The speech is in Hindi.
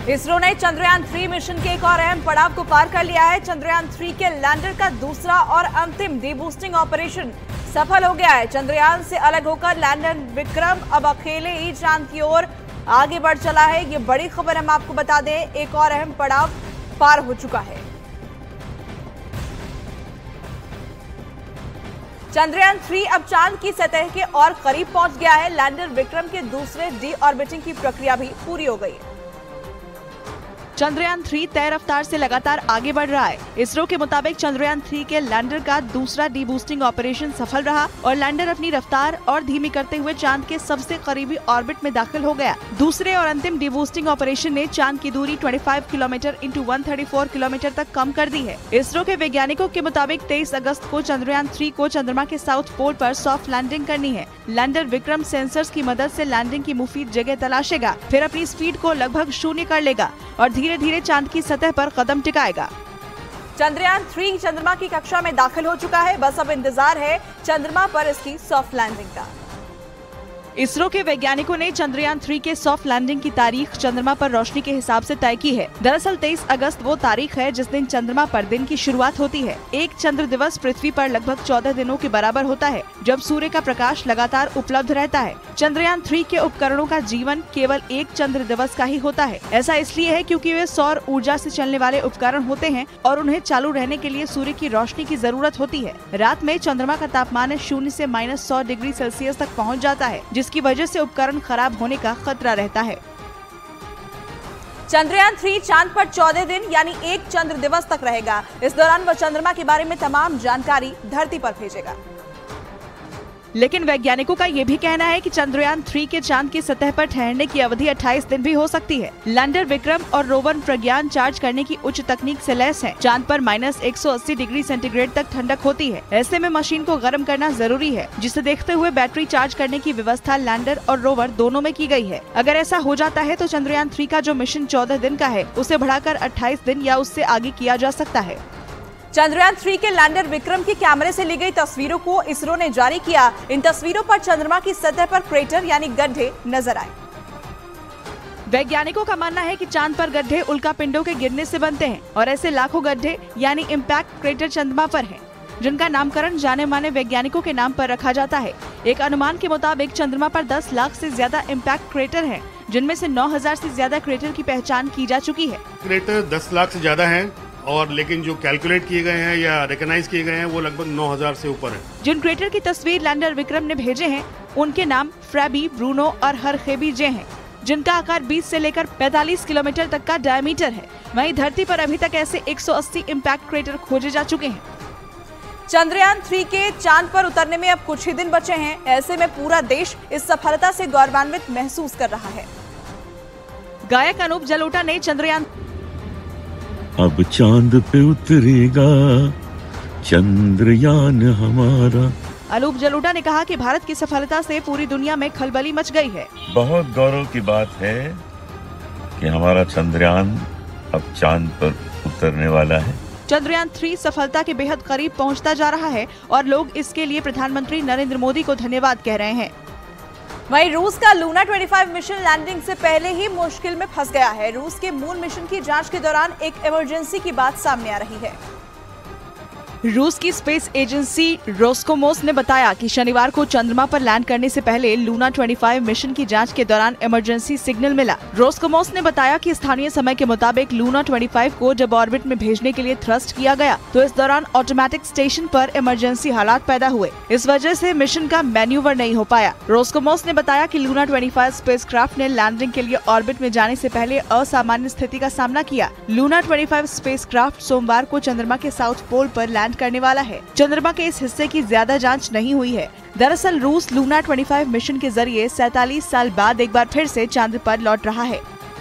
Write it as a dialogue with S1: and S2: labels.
S1: इसरो ने चंद्रयान 3 मिशन के एक और अहम पड़ाव को पार कर लिया है। चंद्रयान 3 के लैंडर का दूसरा और अंतिम डीबूस्टिंग ऑपरेशन सफल हो गया है। चंद्रयान से अलग होकर लैंडर विक्रम अब अकेले ही चांद की ओर आगे बढ़ चला है। ये बड़ी खबर हम आपको बता दें, एक और अहम पड़ाव पार हो चुका है। चंद्रयान 3 अब चांद की सतह के और करीब पहुंच गया है। लैंडर विक्रम के दूसरे डी ऑर्बिटिंग की प्रक्रिया भी पूरी हो गई है।
S2: चंद्रयान 3 तय रफ्तार से लगातार आगे बढ़ रहा है। इसरो के मुताबिक चंद्रयान 3 के लैंडर का दूसरा डीबूस्टिंग ऑपरेशन सफल रहा और लैंडर अपनी रफ्तार और धीमी करते हुए चांद के सबसे करीबी ऑर्बिट में दाखिल हो गया। दूसरे और अंतिम डीबूस्टिंग ऑपरेशन ने चांद की दूरी 25 किलोमीटर इंटू 134 किलोमीटर तक कम कर दी है। इसरो के वैज्ञानिकों के मुताबिक 23 अगस्त को चंद्रयान 3 को चंद्रमा के साउथ पोल पर सॉफ्ट लैंडिंग करनी है। लैंडर विक्रम सेंसर्स की मदद से लैंडिंग की मुफीद जगह तलाशेगा, फिर अपनी स्पीड को लगभग शून्य कर लेगा और धीरे धीरे चांद की सतह पर कदम टिकाएगा।
S1: चंद्रयान 3 चंद्रमा की कक्षा में दाखिल हो चुका है। बस अब इंतजार है चंद्रमा पर इसकी सॉफ्ट लैंडिंग का।
S2: इसरो के वैज्ञानिकों ने चंद्रयान 3 के सॉफ्ट लैंडिंग की तारीख चंद्रमा पर रोशनी के हिसाब से तय की है। दरअसल 23 अगस्त वो तारीख है जिस दिन चंद्रमा पर दिन की शुरुआत होती है। एक चंद्र दिवस पृथ्वी पर लगभग 14 दिनों के बराबर होता है, जब सूर्य का प्रकाश लगातार उपलब्ध रहता है। चंद्रयान 3 के उपकरणों का जीवन केवल एक चंद्र दिवस का ही होता है। ऐसा इसलिए है क्योंकि वे सौर ऊर्जा से चलने वाले उपकरण होते हैं और उन्हें चालू रहने के लिए सूर्य की रोशनी की जरूरत होती है। रात में चंद्रमा का तापमान 0 से -100 डिग्री सेल्सियस तक पहुँच जाता है, जिसकी वजह से उपकरण खराब होने का खतरा रहता है।
S1: चंद्रयान 3 चांद पर 14 दिन यानी एक चंद्र दिवस तक रहेगा। इस दौरान वह चंद्रमा के बारे में तमाम जानकारी धरती पर भेजेगा।
S2: लेकिन वैज्ञानिकों का ये भी कहना है कि चंद्रयान 3 के चांद की सतह पर ठहरने की अवधि 28 दिन भी हो सकती है। लैंडर विक्रम और रोवर प्रज्ञान चार्ज करने की उच्च तकनीक से लैस है। चांद पर -180 डिग्री सेंटीग्रेड तक ठंडक होती है। ऐसे में मशीन को गर्म करना जरूरी है, जिसे देखते हुए बैटरी चार्ज करने की व्यवस्था लैंडर और रोवर दोनों में की गई है। अगर ऐसा हो जाता है तो चंद्रयान 3 का जो मिशन 14 दिन का है, उसे बढ़ाकर 28 दिन या उससे आगे किया जा सकता है।
S1: चंद्रयान 3 के लैंडर विक्रम की कैमरे से ली गई तस्वीरों को इसरो ने जारी किया। इन तस्वीरों पर चंद्रमा की सतह पर क्रेटर यानी गड्ढे नजर आए।
S2: वैज्ञानिकों का मानना है कि चांद पर गड्ढे उल्कापिंडों के गिरने से बनते हैं और ऐसे लाखों गड्ढे यानी इम्पैक्ट क्रेटर चंद्रमा पर हैं, जिनका नामकरण जाने माने वैज्ञानिकों के नाम पर रखा जाता है। एक अनुमान के मुताबिक चंद्रमा पर 10 लाख से ज्यादा इम्पैक्ट क्रेटर हैं, जिनमें से 9000 से ज्यादा क्रेटर की पहचान की जा चुकी है।
S3: क्रेटर 10 लाख से ज्यादा है और लेकिन जो कैलकुलेट किए गए हैं या रिकॉग्नाइज किए गए हैं वो लगभग 9000 से ऊपर है।
S2: जिन क्रेटर की तस्वीर लैंडर विक्रम ने भेजे हैं, उनके नाम फ्रैबी, ब्रूनो और हरखेबी जे हैं, जिनका आकार 20 से लेकर 45 किलोमीटर तक का डायमीटर है। वहीं धरती पर अभी तक ऐसे 180 इम्पैक्ट क्रेटर खोजे जा चुके हैं।
S1: चंद्रयान 3 के चांद पर उतरने में अब कुछ ही दिन बचे हैं। ऐसे में पूरा देश इस सफलता से गौरवान्वित महसूस कर रहा है।
S2: गायक अनूप जलोटा ने चंद्रयान
S4: अब चांद पे उतरेगा चंद्रयान हमारा।
S2: अनूप जलोटा ने कहा कि भारत की सफलता से पूरी दुनिया में खलबली मच गई है।
S4: बहुत गौरव की बात है कि हमारा चंद्रयान अब चांद पर उतरने वाला है।
S2: चंद्रयान 3 सफलता के बेहद करीब पहुंचता जा रहा है और लोग इसके लिए प्रधानमंत्री नरेंद्र मोदी को धन्यवाद कह रहे हैं।
S1: वहीं रूस का लूना 25 मिशन लैंडिंग से पहले ही मुश्किल में फंस गया है। रूस के मून मिशन की जांच के दौरान एक इमरजेंसी की बात सामने आ रही है।
S2: रूस की स्पेस एजेंसी रोस्कोमोस ने बताया कि शनिवार को चंद्रमा पर लैंड करने से पहले लूना 25 मिशन की जांच के दौरान इमरजेंसी सिग्नल मिला। रोस्कोमोस ने बताया कि स्थानीय समय के मुताबिक लूना 25 को जब ऑर्बिट में भेजने के लिए थ्रस्ट किया गया तो इस दौरान ऑटोमेटिक स्टेशन पर इमरजेंसी हालात पैदा हुए। इस वजह से मिशन का मैन्यूवर नहीं हो पाया। रोस्कोमोस ने बताया कि लूना 25 स्पेसक्राफ्ट ने लैंडिंग के लिए ऑर्बिट में जाने से पहले असामान्य स्थिति का सामना किया। लूना 25 स्पेसक्राफ्ट सोमवार को चंद्रमा के साउथ पोल पर लैंड करने वाला है। चंद्रमा के इस हिस्से की ज्यादा जांच नहीं हुई है। दरअसल रूस लूना 25 मिशन के जरिए 47 साल बाद एक बार फिर से चांद पर लौट रहा है।